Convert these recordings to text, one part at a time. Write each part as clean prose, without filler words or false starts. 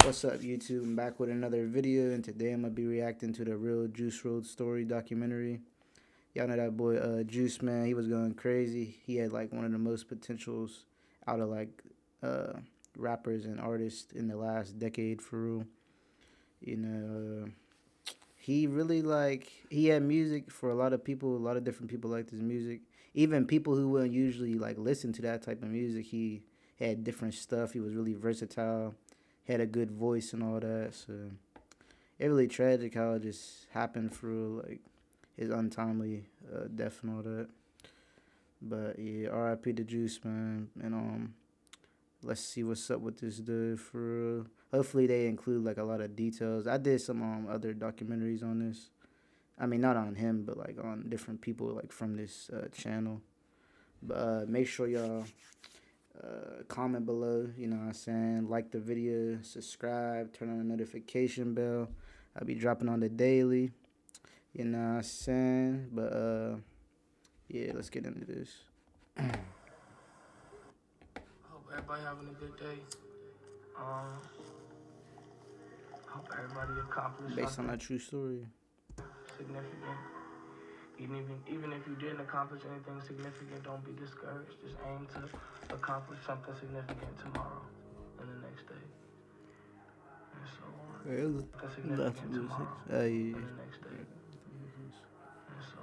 What's up, YouTube? I'm back with another video, and today I'm gonna be reacting to the real Wrld story documentary. Y'all know that boy, Juice Man. He was going crazy. He had like one of the most potentials out of like uh, rappers and artists in the last decade, for real. You know, he really he had music for a lot of people. A lot of different people liked his music. Even people who wouldn't usually like listen to that type of music, he had different stuff. He was really versatile, had a good voice and all that. So it really tragic how it just happened through like his untimely death and all that. But yeah, R.I.P. to Juice, man. And let's see what's up with this dude for real. Hopefully they include like a lot of details. I did some other documentaries on this. I mean, not on him, but like on different people like from this channel. But make sure y'all comment below. You know what I'm saying? Like the video, subscribe, turn on the notification bell. I'll be dropping on the daily. You know what I'm saying? But yeah, let's get into this. Hope everybody having a good day. Hope everybody accomplished Based on something that true story. significant. Even if you didn't accomplish anything significant, don't be discouraged. Just aim to accomplish something significant tomorrow and the next day, and so on. Really? Something Left significant music. tomorrow Hey. and the next day, and so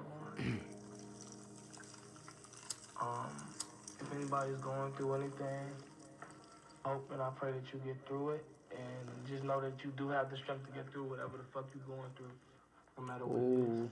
on. Um, if anybody's going through anything, hope and I pray that you get through it, and just know that you do have the strength to get through whatever the fuck you're going through, no matter what it is. Oh.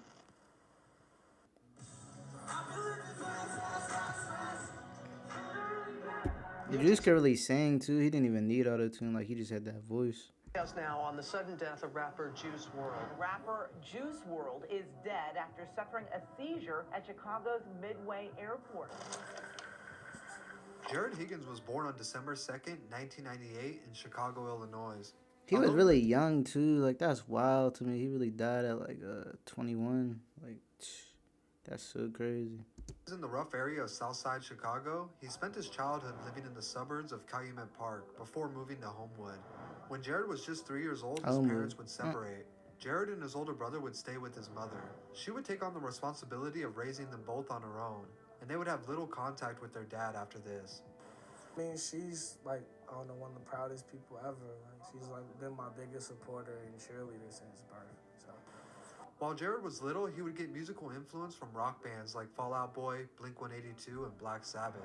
Juice could really sing too. He didn't even need auto tune. Like he just had that voice. Now on the sudden death of rapper Juice Wrld. Rapper Juice Wrld is dead after suffering a seizure at Chicago's Midway Airport. Jared Higgins was born on December 2nd, 1998 in Chicago, Illinois. He was really young too. Like that's wild to me. He really died at like 21. Like that's so crazy. In the rough area of Southside Chicago, he spent his childhood living in the suburbs of Calumet Park before moving to Homewood. When Jared was just 3 years old, his parents would separate. Jared and his older brother would stay with his mother. She would take on the responsibility of raising them both on her own, and they would have little contact with their dad after this. I mean, she's like, I don't know, one of the proudest people ever. Like, she's like been my biggest supporter and cheerleader since birth. So, while Jared was little, he would get musical influence from rock bands like Fall Out Boy, Blink-182, and Black Sabbath.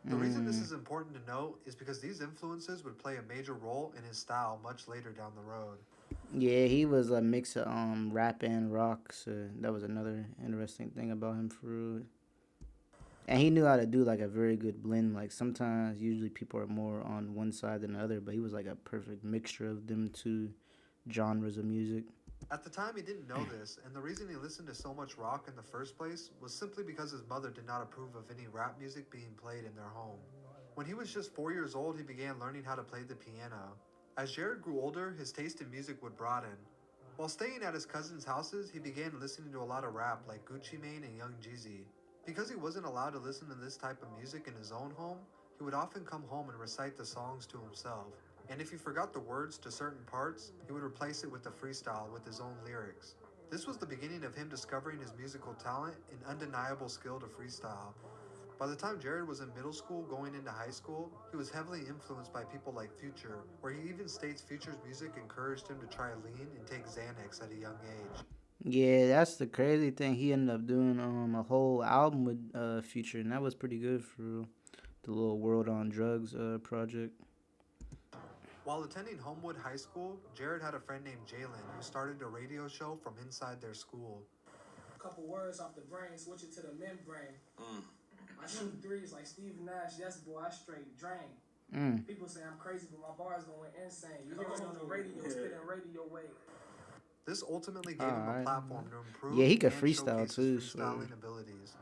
The reason this is important to note is because these influences would play a major role in his style much later down the road. Yeah, he was a mix of rap and rock, so that was another interesting thing about him for real. And he knew how to do like a very good blend. Like sometimes, usually people are more on one side than the other, but he was like a perfect mixture of them two genres of music. At the time, he didn't know this, and the reason he listened to so much rock in the first place was simply because his mother did not approve of any rap music being played in their home. When he was just 4 years old, he began learning how to play the piano. As Jared grew older, his taste in music would broaden. While staying at his cousins' houses, he began listening to a lot of rap like Gucci Mane and Young Jeezy. Because he wasn't allowed to listen to this type of music in his own home, he would often come home and recite the songs to himself. And if he forgot the words to certain parts, he would replace it with a freestyle with his own lyrics. This was the beginning of him discovering his musical talent and undeniable skill to freestyle. By the time Jared was in middle school going into high school, he was heavily influenced by people like Future, where he even states Future's music encouraged him to try lean and take Xanax at a young age. Yeah, that's the crazy thing. He ended up doing a whole album with Future, and that was pretty good for the little Wrld on Drugs project. While attending Homewood High School, Jared had a friend named Jalen who started a radio show from inside their school. a couple words off the brain, switch it to the membrane. I shoot threes like Steve Nash. Yes, boy, I straight drain. People say I'm crazy, but my bars going insane. You hear me on the radio, spitting radio wave. This ultimately gave him a platform to improve he could and freestyle showcase too. his freestyling abilities.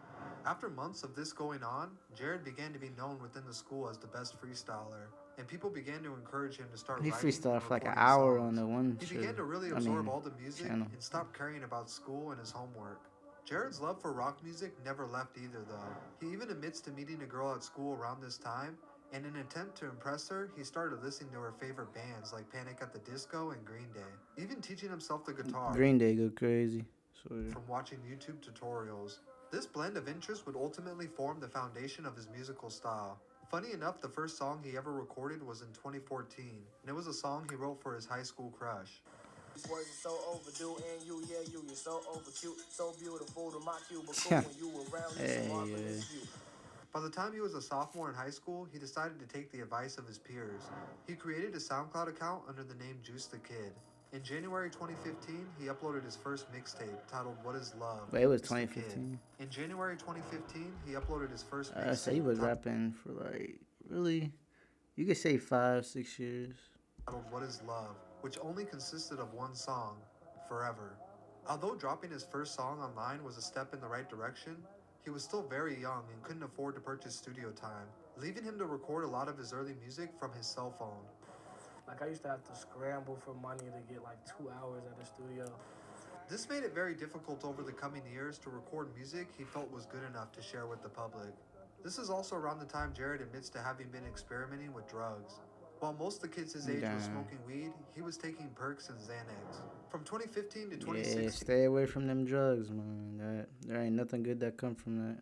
After months of this going on, Jared began to be known within the school as the best freestyler, and people began to encourage him to start He writing freestyled and for like an recording hour songs. on the one He show. began to really absorb all the music and stop caring about school and his homework. Jared's love for rock music never left either, though. He even admits to meeting a girl at school around this time In an attempt to impress her, he started listening to her favorite bands like Panic at the Disco and Green Day, even teaching himself the guitar Green Day go crazy. So from watching YouTube tutorials. This blend of interests would ultimately form the foundation of his musical style. Funny enough, the first song he ever recorded was in 2014, and it was a song he wrote for his high school crush. These words are so overdue, and you're so over cute, so beautiful to my cubicle. When you around, you so marvelous view. By the time he was a sophomore in high school, he decided to take the advice of his peers. He created a SoundCloud account under the name Juice the Kid. In January 2015, he uploaded his first mixtape titled What Is Love? Wait, it was Juice the Kid. 2015. In January 2015, he uploaded his first I say he mixtape was rapping for like really, you could say 5-6 years. titled What Is Love, which only consisted of one song, Forever. Although dropping his first song online was a step in the right direction, he was still very young and couldn't afford to purchase studio time, leaving him to record a lot of his early music from his cell phone. Like, I used to have to scramble for money to get like 2 hours at the studio. This made it very difficult over the coming years to record music he felt was good enough to share with the public. This is also around the time Jared admits to having been experimenting with drugs. While most of the kids his age was smoking weed, he was taking perks and Xanax. From 2015 to 2016, Yeah, stay away from them drugs, man. There ain't nothing good that come from that.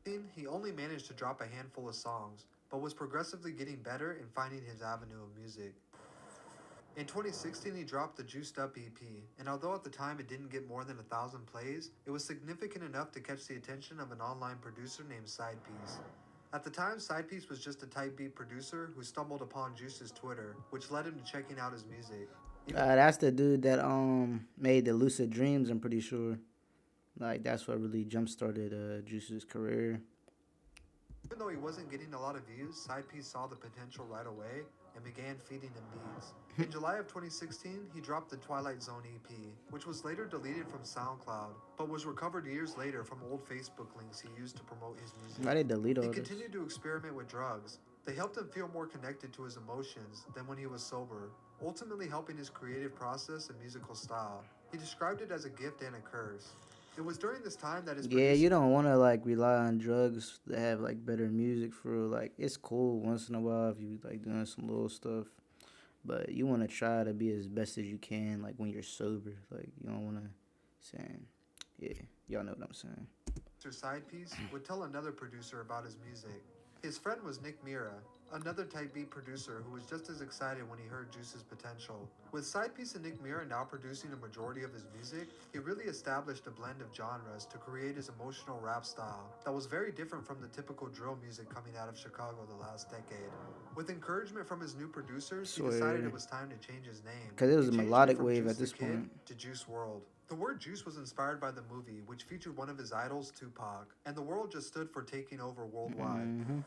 So he only managed to drop a handful of songs, but was progressively getting better and finding his avenue of music. In 2016, he dropped the Juiced Up EP, and although at the time it didn't get more than 1,000 plays, it was significant enough to catch the attention of an online producer named Sidepiece. At the time, Sidepiece was just a type beat producer who stumbled upon Juice's Twitter, which led him to checking out his music. that's the dude that made the Lucid Dreams. I'm pretty sure. Like that's what really jump started Juice's career. Even though he wasn't getting a lot of views, Sidepiece saw the potential right away and began feeding him beats. In July of 2016, he dropped the Twilight Zone EP, which was later deleted from SoundCloud, but was recovered years later from old Facebook links he used to promote his music. Why they delete all He this? continued to experiment with drugs. They helped him feel more connected to his emotions than when he was sober, ultimately helping his creative process and musical style. He described it as a gift and a curse. It was during this time that his You don't want to like rely on drugs to have like better music for real. Like it's cool once in a while if you like doing some little stuff, but you want to try to be as best as you can like when you're sober. Like you don't want to yeah, y'all know what I'm saying. Sidepiece would tell another producer about his music. His friend was Nick Mira, another type beat producer who was just as excited when he heard Juice's potential. With Sidepiece and Nick Mira now producing a majority of his music, he really established a blend of genres to create his emotional rap style that was very different from the typical drill music coming out of Chicago the last decade. With encouragement from his new producers, he decided it was time to change his name. Because it was a melodic from wave Juice at this the Kid point. to Juice Wrld. The word juice was inspired by the movie, which featured one of his idols, Tupac, and the world just stood for taking over worldwide.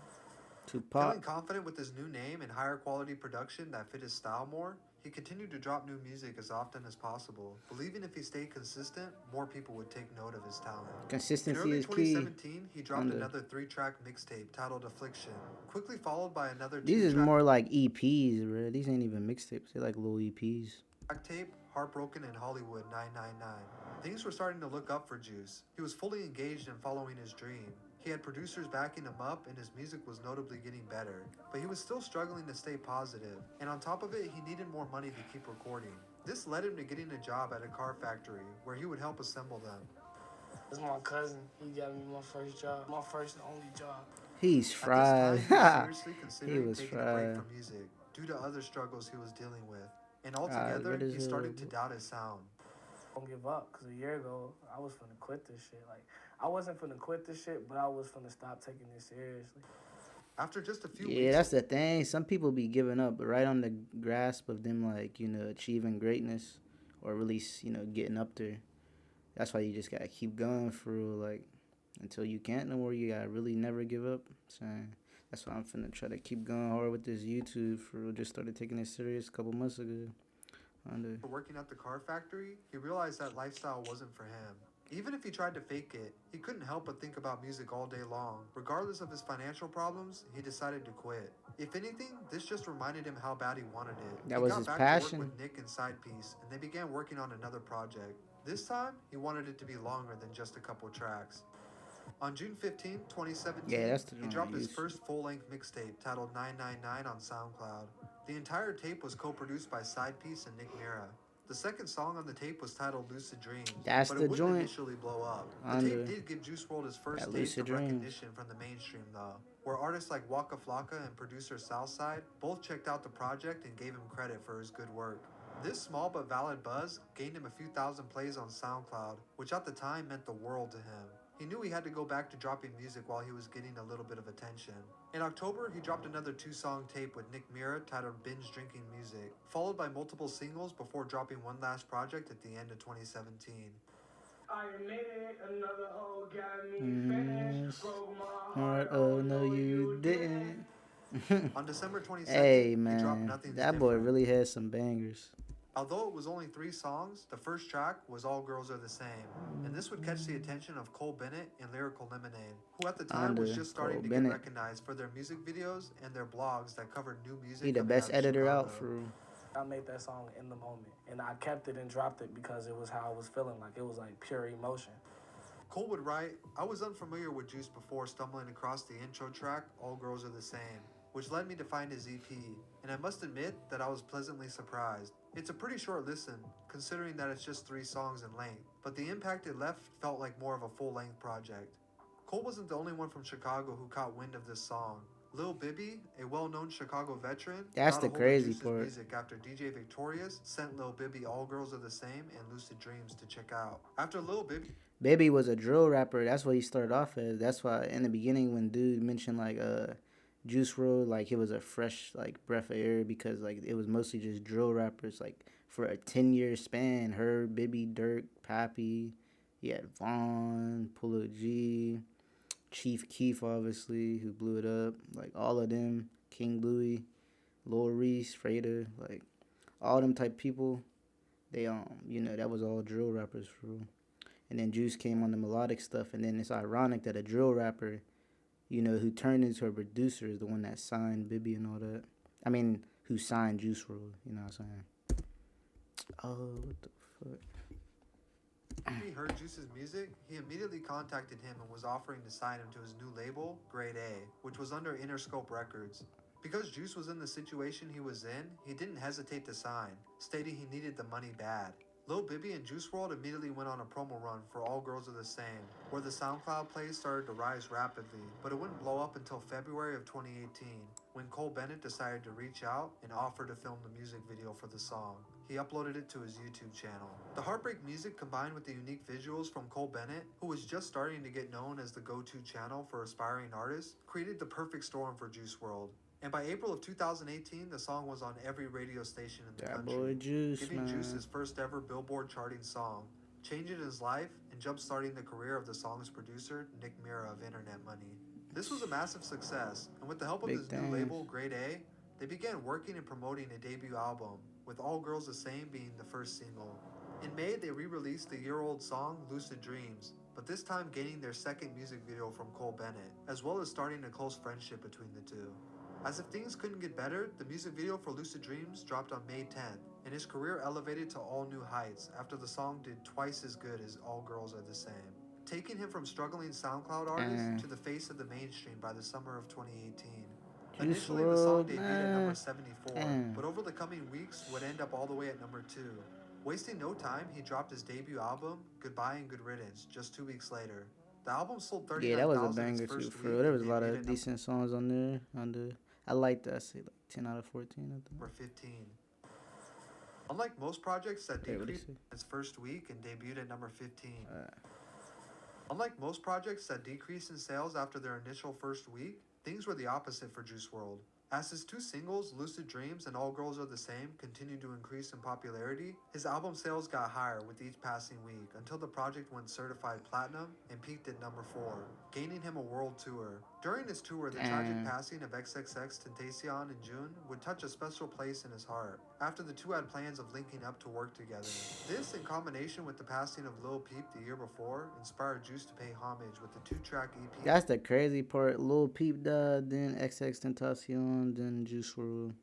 Tupac. Feeling confident with his new name and higher quality production that fit his style more, he continued to drop new music as often as possible, believing if he stayed consistent, more people would take note of his talent. Consistency In early is key. 2017, he dropped another 3-track mixtape titled Affliction, quickly followed by another 2-track These is more like EPs, bro. These ain't even mixtapes. They're like little EPs. tape, Heartbroken and Hollywood 999. Things were starting to look up for Juice. He was fully engaged in following his dream. He had producers backing him up and his music was notably getting better. But he was still struggling to stay positive. And on top of it, he needed more money to keep recording. This led him to getting a job at a car factory where he would help assemble them. It's my cousin. He got me my first job. My first and only job. He's fried. At this time, he was seriously He considering was taking a break fried. from music due to other struggles he was dealing with. And altogether, he started to doubt his sound. Don't give up, because a year ago, I was finna quit this shit. Like, I wasn't finna quit this shit, but I was finna stop taking it seriously. After just a few Yeah, weeks, that's the thing. Some people be giving up, but right on the grasp of them, like, achieving greatness or really, getting up there. That's why you just gotta keep going for real, like, until you can't no more. You gotta really never give up. So that's why I'm finna try to keep going hard with this YouTube for real. Just started taking it serious a couple months ago. Working at the car factory, he realized that lifestyle wasn't for him. Even if he tried to fake it, he couldn't help but think about music all day long. Regardless of his financial problems, he decided to quit. If anything, this just reminded him how bad he wanted it. That was his passion. To work with Nick and Sidepiece, and they began working on another project. This time, he wanted it to be longer than just a couple tracks. On June 15, Yeah, 2017, that's the he joint I dropped his used to. first full-length mixtape titled 999 on SoundCloud. The entire tape was co-produced by Sidepiece and Nick Mira. The second song on the tape was titled Lucid Dreams, That's but it the wouldn't joint initially blow up. The tape under did give Juice WRLD his first that taste Lucid of Dreams. recognition from the mainstream though, where artists like Waka Flocka and producer Southside both checked out the project and gave him credit for his good work. This small but valid buzz gained him a few thousand plays on SoundCloud, which at the time meant the world to him. He knew he had to go back to dropping music while he was getting a little bit of attention. In October, he dropped another 2-song tape with Nick Mira titled Binge Drinking Music, followed by multiple singles before dropping one last project at the end of 2017. I admit it, another hoe got me Mm, finished. Broke my heart, heart, oh oh no, no, you you didn't. didn't. On December 22nd, Hey he dropped man, Nothing's that boy Different. really has some bangers. Although it was only 3 songs, the first track was All Girls Are the Same, and this would catch the attention of Cole Bennett and Lyrical Lemonade, who at the time was Under just Cole starting to get Bennett. recognized for their music videos and their blogs that covered new He music the coming out best of editor Chicago. out for real. I made that song in the moment, and I kept it and dropped it because it was how I was feeling. Like it was like pure emotion. Cole would write, I was unfamiliar with Juice before stumbling across the intro track, All Girls Are the Same, which led me to find his EP, and I must admit that I was pleasantly surprised. It's a pretty short listen, considering that it's just 3 songs in length, but the impact it left felt like more of a full-length project. Cole wasn't the only one from Chicago who caught wind of this song. Lil Bibby, a well-known Chicago veteran, That's got a the hold of crazy Juice's part. music after DJ Victorious sent Lil Bibby All Girls Are the Same and Lucid Dreams to check out. After Lil Bibby Baby was a drill rapper. That's what he started off as. That's why in the beginning when dude mentioned like Juice WRLD, like it was a fresh like breath of air because like it was mostly just drill rappers like for a 10-year span. Her, Bibby, Dirk, Pappy, he had Vaughn, Polo G, Chief Keef obviously who blew it up. Like all of them, King Louis, Lil Reese, Freda, like all them type people. They that was all drill rappers for real. And then Juice came on the melodic stuff, and then it's ironic that a drill rapper, who turned into a producer is the one that signed Bibby and all that. I mean, who signed Juice WRLD, you know what I'm saying? Oh, what the fuck? he heard Juice's music, he immediately contacted him and was offering to sign him to his new label, Grade A, which was under Interscope Records. Because Juice was in the situation he was in, he didn't hesitate to sign, stating he needed the money bad. Lil Bibby and Juice WRLD immediately went on a promo run for All Girls Are the Same, where the SoundCloud plays started to rise rapidly, but it wouldn't blow up until February of 2018, when Cole Bennett decided to reach out and offer to film the music video for the song. He uploaded it to his YouTube channel. The heartbreak music combined with the unique visuals from Cole Bennett, who was just starting to get known as the go-to channel for aspiring artists, created the perfect storm for Juice WRLD. And by April of 2018, the song was on every radio station in the That country, boy Juice, giving man. Juice his first ever Billboard charting song, changing his life and jump-starting the career of the song's producer, Nick Mira of Internet Money. This was a massive success, and with the help of Big his new label, Grade A, they began working and promoting a debut album, with All Girls the Same being the first single. In May, they re-released the year-old song, Lucid Dreams, but this time gaining their second music video from Cole Bennett, as well as starting a close friendship between the two. As if things couldn't get better, the music video for Lucid Dreams dropped on May 10th, and his career elevated to all new heights after the song did twice as good as All Girls Are the Same, taking him from struggling SoundCloud artist to the face of the mainstream by the summer of 2018. Initially, the song debuted at number 74, but over the coming weeks would end up all the way at number 2. Wasting no time, he dropped his debut album, Goodbye and Good Riddance, just 2 weeks later. The album sold 39,000 Yeah, that was a its banger first too. For week real, there and was a lot debuted of at decent songs on there. I like that. I say like 10 out of 14. I think. number 15. Unlike most projects that Wait, what'd he decreased say? its first week and debuted at number 15. Unlike most projects that decreased in sales after their initial first week, things were the opposite for Juice WRLD. As his 2 singles, Lucid Dreams and All Girls Are the Same, continued to increase in popularity, his album sales got higher with each passing week until the project went certified platinum and peaked at number 4, gaining him a world tour. During his tour, the tragic passing of XXXTentacion in June would touch a special place in his heart, after the two had plans of linking up to work together. This, in combination with the passing of Lil Peep the year before, inspired Juice to pay homage with the 2-track EP. That's the crazy part. Lil Peep died, then XXXTentacion, then Juice WRLD.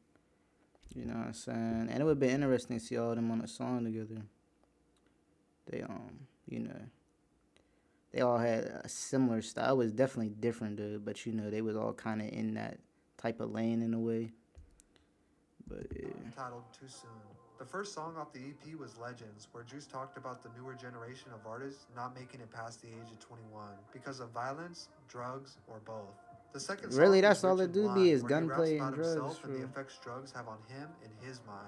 You know what I'm saying? And it would be interesting to see all of them on a song together. They They all had a similar style. It was definitely different, though. But you know, they was all kind of in that type of lane in a way. But yeah. Titled Too Soon. The first song off the EP was Legends, where Juice talked about the newer generation of artists not making it past the age of 21 because of violence, drugs, or both. The second Really, song was that's all Rich it and do be Blind, is where he raps gunplay about and drugs, himself and the for effects drugs have on him and his mind.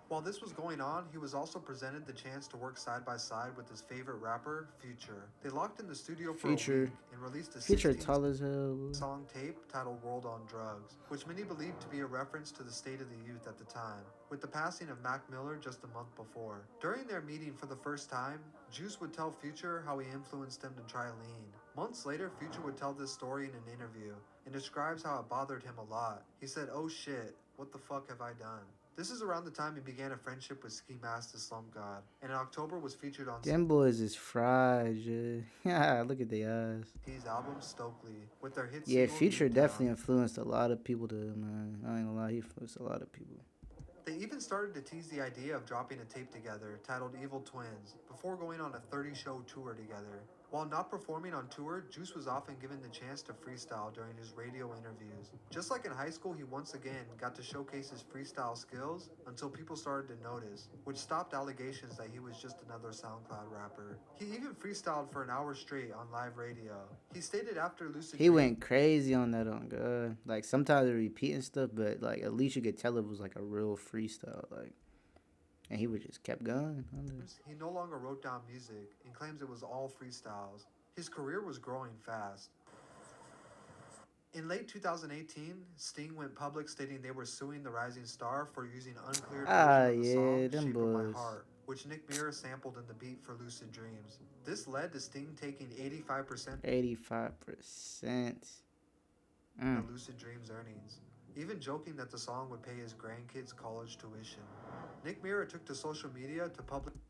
While this was going on, he was also presented the chance to work side by side with his favorite rapper, Future. They locked in the studio for a Future. week and released a Future 16 tall as hell. Boy. song tape titled Wrld on Drugs, which many believed to be a reference to the state of the youth at the time, with the passing of Mac Miller just a month before. During their meeting for the first time, Juice would tell Future how he influenced him to try lean. Months later, Future would tell this story in an interview and describes how it bothered him a lot. He said, "Oh shit, what the fuck have I done?" This is around the time he began a friendship with Ski Mask the Slump God, and in October was featured on Them boys is fried, yeah. Look at their eyes. Ski's album Stokely, with their hit Yeah, single Future definitely Newtown. influenced a lot of people, though, man. I ain't gonna lie, he influenced a lot of people. They even started to tease the idea of dropping a tape together titled Evil Twins before going on a 30-show tour together. While not performing on tour, Juice was often given the chance to freestyle during his radio interviews. Just like in high school, he once again got to showcase his freestyle skills until people started to notice, which stopped allegations that he was just another SoundCloud rapper. He even freestyled for an hour straight on live radio. He stated after Lucid He Dream, went crazy on that, on God. Like, sometimes they're repeating stuff, but, like, at least you could tell it was, like, a real freestyle. Like, and he would just kept going. he no longer wrote down music and claims it was all freestyles. His career was growing fast. In late 2018, Sting went public stating they were suing the rising star for using uncleared version of the song Yeah, them Shape of My boys. Heart, which Nick Mira sampled in the beat for Lucid Dreams. This led to Sting taking 85% 85%. of Lucid Dreams' earnings, even joking that the song would pay his grandkids' college tuition. Nick Mira took to social media to publicly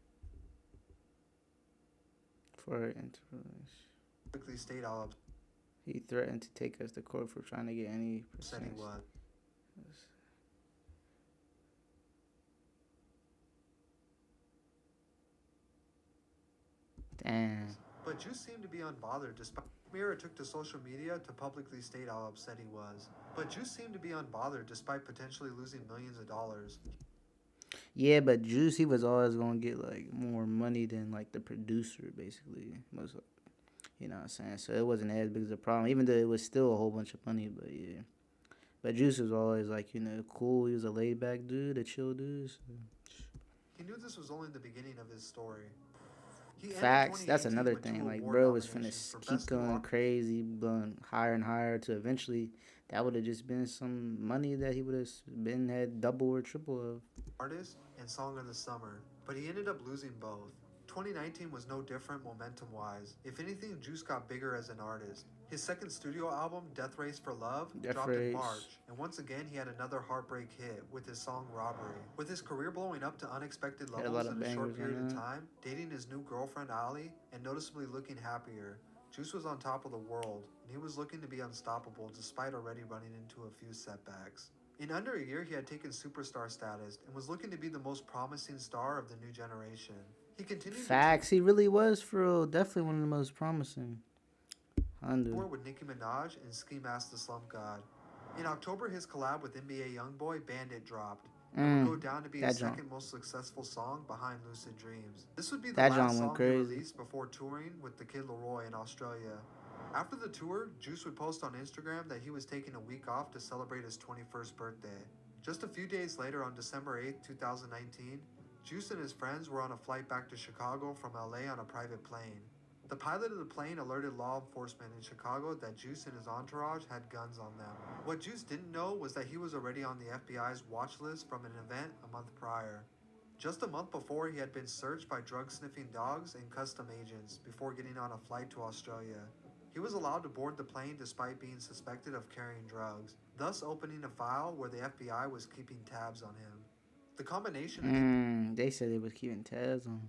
For interviews. state how He threatened to take us to court for trying to get any upset he percent. was. Damn. But Juice seemed to be unbothered despite Mira took to social media to publicly state how upset he was. But Juice seemed to be unbothered despite potentially losing millions of dollars. Yeah, but Juice, he was always gonna get like more money than like the producer, basically. Most, you know what I'm saying? So it wasn't as big as a problem, even though it was still a whole bunch of money. But yeah, but Juice was always like, you know, cool. He was a laid back dude, a chill dude. So. He knew this was only the beginning of his story. He ended Facts. That's 2018 another with two thing. Like, award bro was finna nominations for keep Best New going crazy, going higher and higher to eventually that would have just been some money that he would have been had double or triple of. Artist and Song of the Summer, but he ended up losing both. 2019 was no different momentum-wise. If anything, Juice got bigger as an artist. His second studio album, Death Race for Love, dropped in March, and once again he had another heartbreak hit with his song Robbery. With his career blowing up to unexpected levels in a short period of time, dating his new girlfriend Ali, and noticeably looking happier, Juice was on top of the world, and he was looking to be unstoppable despite already running into a few setbacks. In under a year, he had taken superstar status and was looking to be the most promising star of the new generation. He continued Facts, he really was, for real. Definitely one of the most promising. tour with Nicki Minaj and Ski Mask the Slump God. In October, his collab with NBA YoungBoy Bandit dropped, and would go down to be his second most successful song behind Lucid Dreams. This would be the last song he released before touring with the Kid Laroi in Australia. After the tour, Juice would post on Instagram that he was taking a week off to celebrate his 21st birthday. Just a few days later, on December 8, 2019, Juice and his friends were on a flight back to Chicago from LA on a private plane. The pilot of the plane alerted law enforcement in Chicago that Juice and his entourage had guns on them. What Juice didn't know was that he was already on the FBI's watch list from an event a month prior. Just a month before, he had been searched by drug-sniffing dogs and custom agents before getting on a flight to Australia. He was allowed to board the plane despite being suspected of carrying drugs, thus opening a file where the FBI was keeping tabs on him. The combination of they said they was keeping tabs on.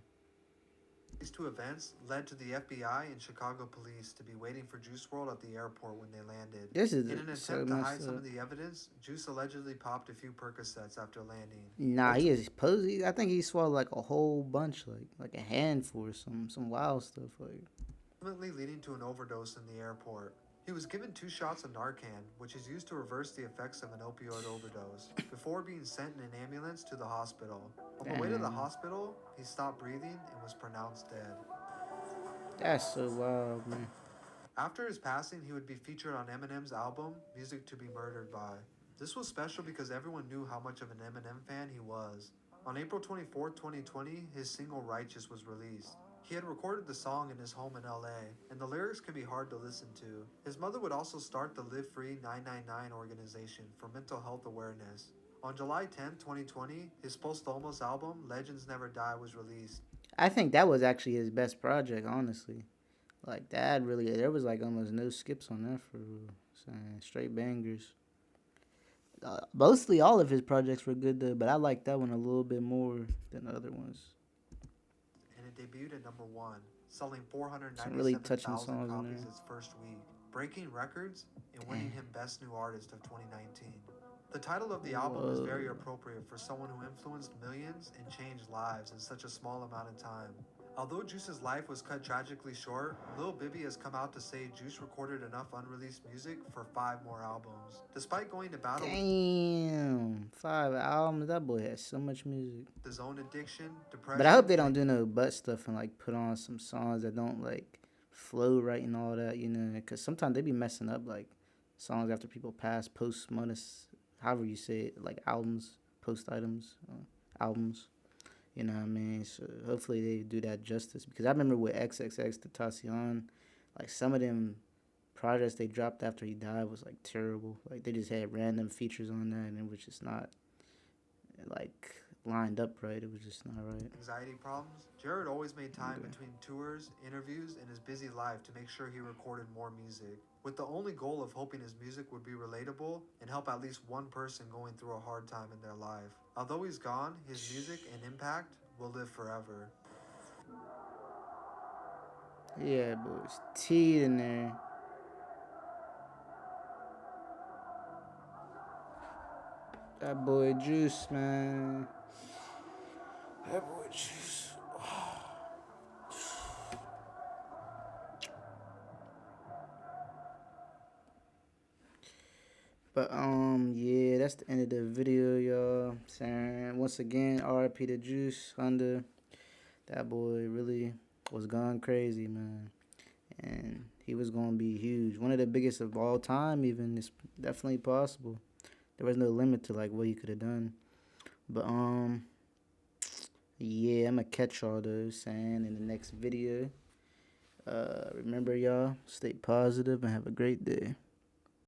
these two events led to the FBI and Chicago police to be waiting for Juice WRLD at the airport when they landed. This is in an attempt to hide some of the evidence, Juice allegedly popped a few Percocets after landing. Nah, he is posing. I think he swallowed like a whole bunch, like a handful or some wild stuff. Like, ultimately leading to an overdose in the airport. He was given 2 shots of Narcan, which is used to reverse the effects of an opioid overdose, before being sent in an ambulance to the hospital. On the way to the Damn. hospital, he stopped breathing and was pronounced dead. That's so wild, man. After his passing, he would be featured on Eminem's album, Music to Be Murdered By. This was special because everyone knew how much of an Eminem fan he was. On April 24, 2020, his single Righteous was released. He had recorded the song in his home in LA, and the lyrics can be hard to listen to. His mother would also start the Live Free 999 organization for mental health awareness. On July 10, 2020, his posthumous album, Legends Never Die, was released. I think that was actually his best project, honestly. Like that really, there was like almost no skips on that for real. Saying straight bangers. Mostly all of his projects were good though, but I like that one a little bit more than the other ones. And it debuted at #1, selling Some really touching 497,000 songs in copies there. its first week, breaking records and winning him Best New Artist of 2019. The title of the album is very Whoa. appropriate for someone who influenced millions and changed lives in such a small amount of time. Although Juice's life was cut tragically short, Lil Bibby has come out to say Juice recorded enough unreleased music for 5 more albums. Despite going to battle with Damn. 5 albums. That boy has so much music. his own addiction, But I hope depression, they and don't do no butt stuff and like put on some songs that don't like flow right and all that, you know, because sometimes they be messing up like songs after people pass, postmodus, however you say it, like albums, post items, albums. You know what I mean? So hopefully they do that justice because I remember with XXX Tentacion, like some of them projects they dropped after he died was like terrible. Like they just had random features on that and it was just not like lined up right. It was just not right. anxiety problems, Jared always made time Okay. between tours, interviews, and his busy life to make sure he recorded more music, with the only goal of hoping his music would be relatable and help at least one person going through a hard time in their life. Although he's gone, his music and impact will live forever. Yeah, boys. T in there. That boy Juice, man. That boy Juice. But yeah, that's the end of the video, y'all. Saying once again, RIP to Juice Honda. That boy really was gone crazy, man. And he was gonna be huge. One of the biggest of all time, even. It's definitely possible. There was no limit to like what he could have done. But yeah, I'ma catch all those saying in the next video. Remember y'all, stay positive and have a great day.